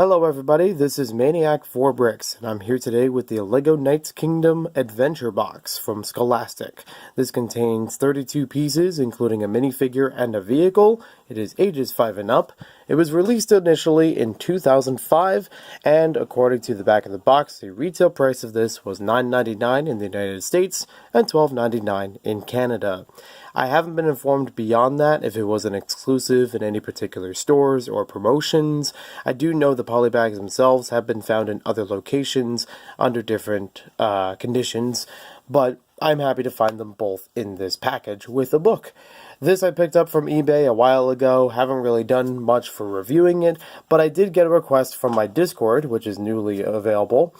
Hello everybody, this is Maniac4Bricks, and I'm here today with the LEGO Knights Kingdom Adventure Box from Scholastic. This contains 32 pieces, including a minifigure and a vehicle. It is ages 5 and up. It was released initially in 2005, and according to the back of the box, the retail price of this was $9.99 in the United States and $12.99 in Canada. I haven't been informed beyond that if it was an exclusive in any particular stores or promotions. I do know the polybags themselves have been found in other locations under different conditions, but I'm happy to find them both in this package with a book. This I picked up from eBay a while ago, haven't really done much for reviewing it, but I did get a request from my Discord, which is newly available.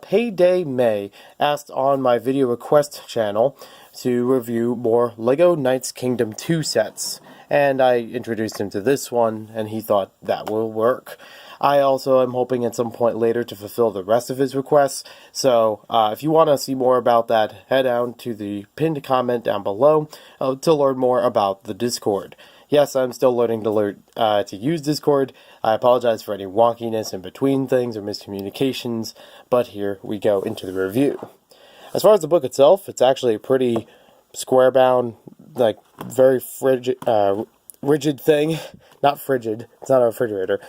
Payday May asked on my video request channel to review more LEGO Knights Kingdom 2 sets, and I introduced him to this one, and he thought that will work. I also am hoping at some point later to fulfill the rest of his requests, so if you want to see more about that, head down to the pinned comment down below to learn more about the Discord. Yes, I'm still learning to use Discord. I apologize for any wonkiness in between things or miscommunications, but here we go into the review. As far as the book itself, it's actually a pretty square-bound, like, very rigid thing. Not frigid. It's not a refrigerator.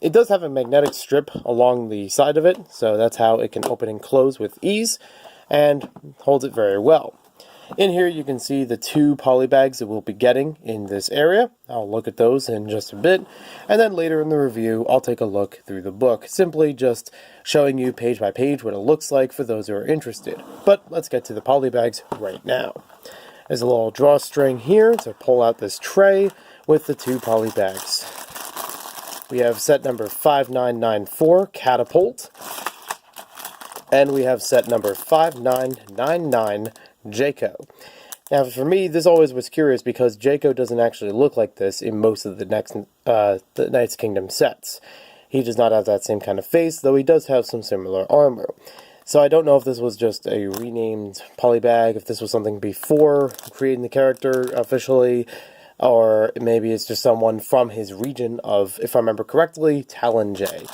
It does have a magnetic strip along the side of it, so that's how it can open and close with ease, and holds it very well. In here you can see the two polybags that we'll be getting in this area. I'll look at those in just a bit, and then later in the review I'll take a look through the book, simply just showing you page by page what it looks like for those who are interested. But let's get to the polybags right now. There's a little drawstring here to pull out this tray with the two polybags. We have set number 5994, Catapult, and we have set number 5999, Jaco. Now for me, this always was curious because Jaco doesn't actually look like this in most of the Knights Kingdom sets. He does not have that same kind of face, though he does have some similar armor. So I don't know if this was just a renamed polybag, if this was something before creating the character officially, or maybe it's just someone from his region of, if I remember correctly, Talonjay.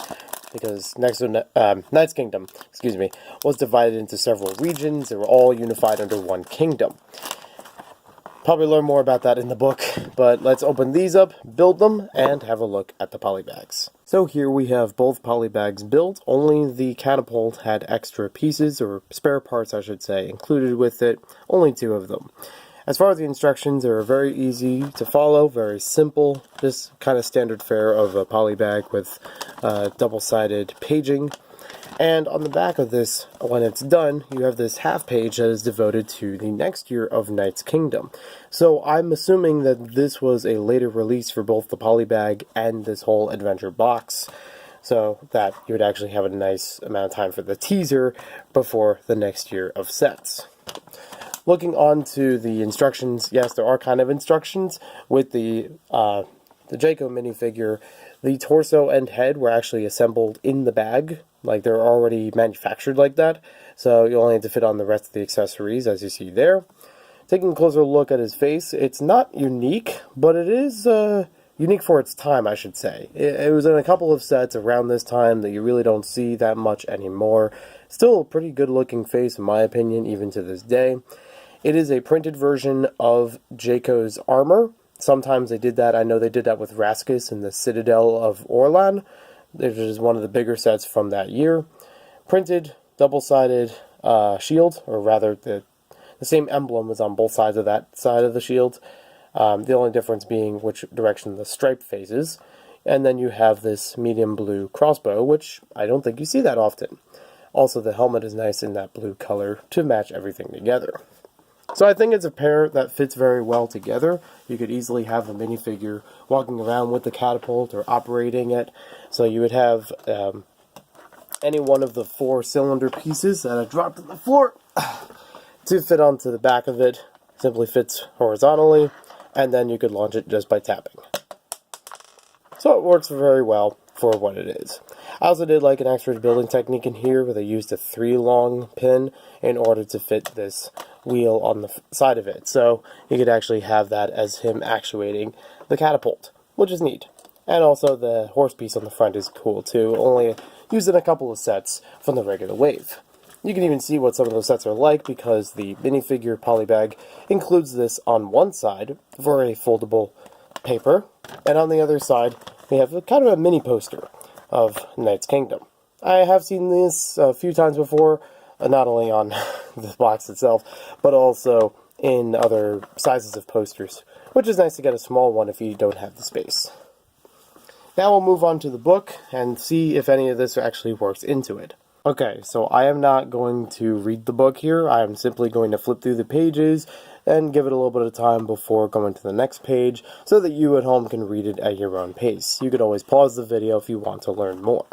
Because Knights Kingdom, was divided into several regions. They were all unified under one kingdom. Probably learn more about that in the book, but let's open these up, build them, and have a look at the polybags. So here we have both polybags built, only the catapult had extra pieces, or spare parts I should say, included with it, only 2 of them. As far as the instructions, they are very easy to follow, very simple, just kind of standard fare of a polybag with double-sided paging. And on the back of this, when it's done, you have this half page that is devoted to the next year of Knights Kingdom. So I'm assuming that this was a later release for both the polybag and this whole adventure box, so that you would actually have a nice amount of time for the teaser before the next year of sets. Looking on to the instructions, yes, there are kind of instructions. With the Jaco minifigure, the torso and head were actually assembled in the bag, like they're already manufactured like that, so you only have to fit on the rest of the accessories, as you see there. Taking a closer look at his face, it's not unique, but it is unique for its time, I should say. It was in a couple of sets around this time that you really don't see that much anymore. Still a pretty good looking face in my opinion, even to this day. It is a printed version of Jaco's armor. Sometimes they did that. I know they did that with Raskus in the Citadel of Orlan, which is one of the bigger sets from that year. Printed, double-sided shield, or rather the same emblem was on both sides of that side of the shield. The only difference being which direction the stripe faces. And then you have this medium blue crossbow, which I don't think you see that often. Also, the helmet is nice in that blue color to match everything together. So I think it's a pair that fits very well together. You could easily have a minifigure walking around with the catapult or operating it. So you would have any one of the 4 cylinder pieces that I dropped on the floor to fit onto the back of it. Simply fits horizontally, and then you could launch it just by tapping. So it works very well for what it is. I also did like an extra building technique in here where they used a 3-long pin in order to fit this wheel on the side of it. So you could actually have that as him actuating the catapult, which is neat. And also the horse piece on the front is cool too, only used in a couple of sets from the regular wave. You can even see what some of those sets are like because the minifigure polybag includes this on one side for a foldable paper, and on the other side we have kind of a mini poster of Knight's Kingdom. I have seen this a few times before, not only on the box itself, but also in other sizes of posters, which is nice to get a small one if you don't have the space. Now we'll move on to the book and see if any of this actually works into it. Okay, so I am not going to read the book here. I am simply going to flip through the pages and give it a little bit of time before going to the next page so that you at home can read it at your own pace. You could always pause the video if you want to learn more.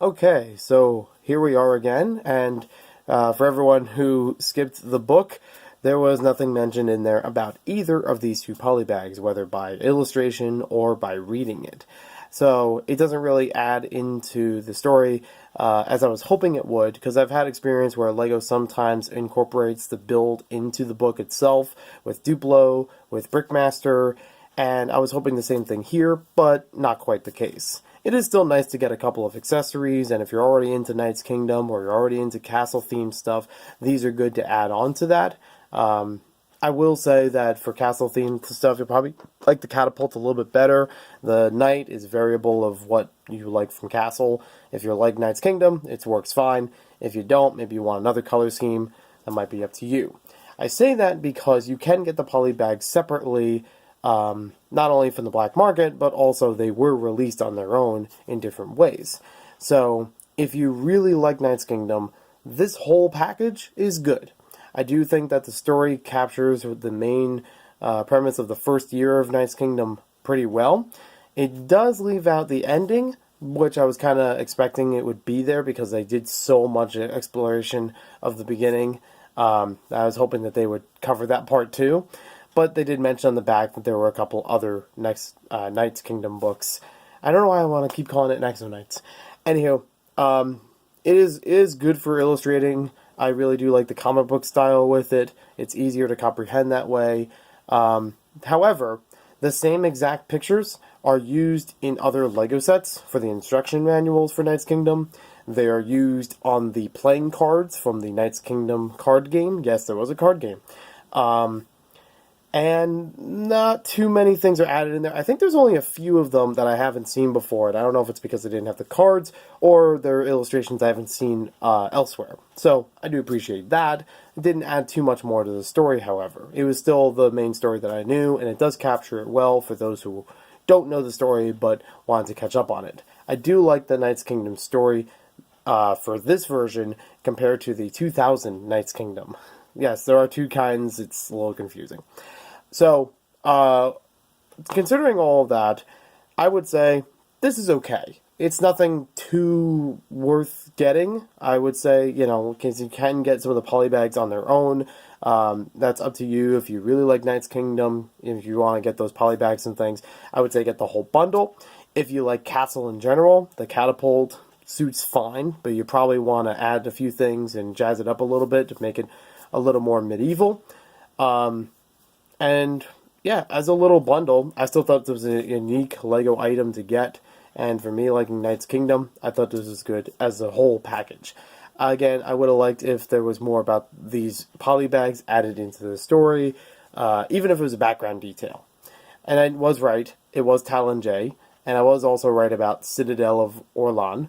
Okay, so here we are again, and for everyone who skipped the book, there was nothing mentioned in there about either of these two polybags, whether by illustration or by reading it. So it doesn't really add into the story as I was hoping it would, because I've had experience where LEGO sometimes incorporates the build into the book itself with Duplo, with Brickmaster, and I was hoping the same thing here, but not quite the case. It is still nice to get a couple of accessories, and if you're already into Knight's Kingdom or you're already into castle-themed stuff, these are good to add on to that. I will say that for castle-themed stuff, you'll probably like the catapult a little bit better. The knight is variable of what you like from castle. If you like Knight's Kingdom, it works fine. If you don't, maybe you want another color scheme, that might be up to you. I say that because you can get the polybags separately, not only from the black market, but also they were released on their own in different ways. So if you really like Knight's Kingdom, this whole package is good. I do think that the story captures the main premise of the first year of Knight's Kingdom pretty well. It does leave out the ending, which I was kind of expecting it would be there because they did so much exploration of the beginning. I was hoping that they would cover that part too. But they did mention on the back that there were a couple other Knight's Kingdom books. I don't know why I want to keep calling it Nexo Knights. Anywho, it is good for illustrating. I really do like the comic book style with it. It's easier to comprehend that way. However, the same exact pictures are used in other LEGO sets for the instruction manuals for Knight's Kingdom. They are used on the playing cards from the Knight's Kingdom card game. Yes, there was a card game. And not too many things are added in there. I think there's only a few of them that I haven't seen before, and I don't know if it's because they didn't have the cards or they're illustrations I haven't seen elsewhere. So I do appreciate that. It didn't add too much more to the story, however. It was still the main story that I knew, and it does capture it well for those who don't know the story but wanted to catch up on it. I do like the Knight's Kingdom story for this version compared to the 2000 Knight's Kingdom. Yes, there are two kinds. It's a little confusing. So, considering all of that, I would say this is okay. It's nothing too worth getting, I would say, because you can get some of the polybags on their own. That's up to you if you really like Knight's Kingdom, if you want to get those polybags and things. I would say get the whole bundle. If you like Castle in general, the catapult suits fine, but you probably want to add a few things and jazz it up a little bit to make it a little more medieval. And yeah, as a little bundle, I still thought this was a unique LEGO item to get. And for me, liking Knight's Kingdom, I thought this was good as a whole package. Again, I would have liked if there was more about these polybags added into the story, even if it was a background detail. And I was right, it was Talon J, and I was also right about Citadel of Orlan.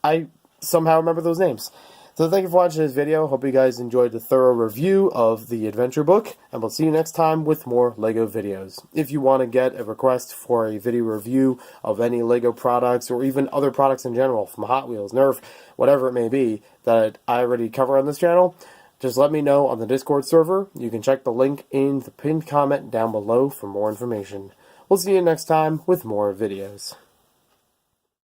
I somehow remember those names. So thank you for watching this video. Hope you guys enjoyed the thorough review of the adventure book, and we'll see you next time with more LEGO videos. If you want to get a request for a video review of any LEGO products, or even other products in general, from Hot Wheels, Nerf, whatever it may be, that I already cover on this channel, just let me know on the Discord server. You can check the link in the pinned comment down below for more information. We'll see you next time with more videos.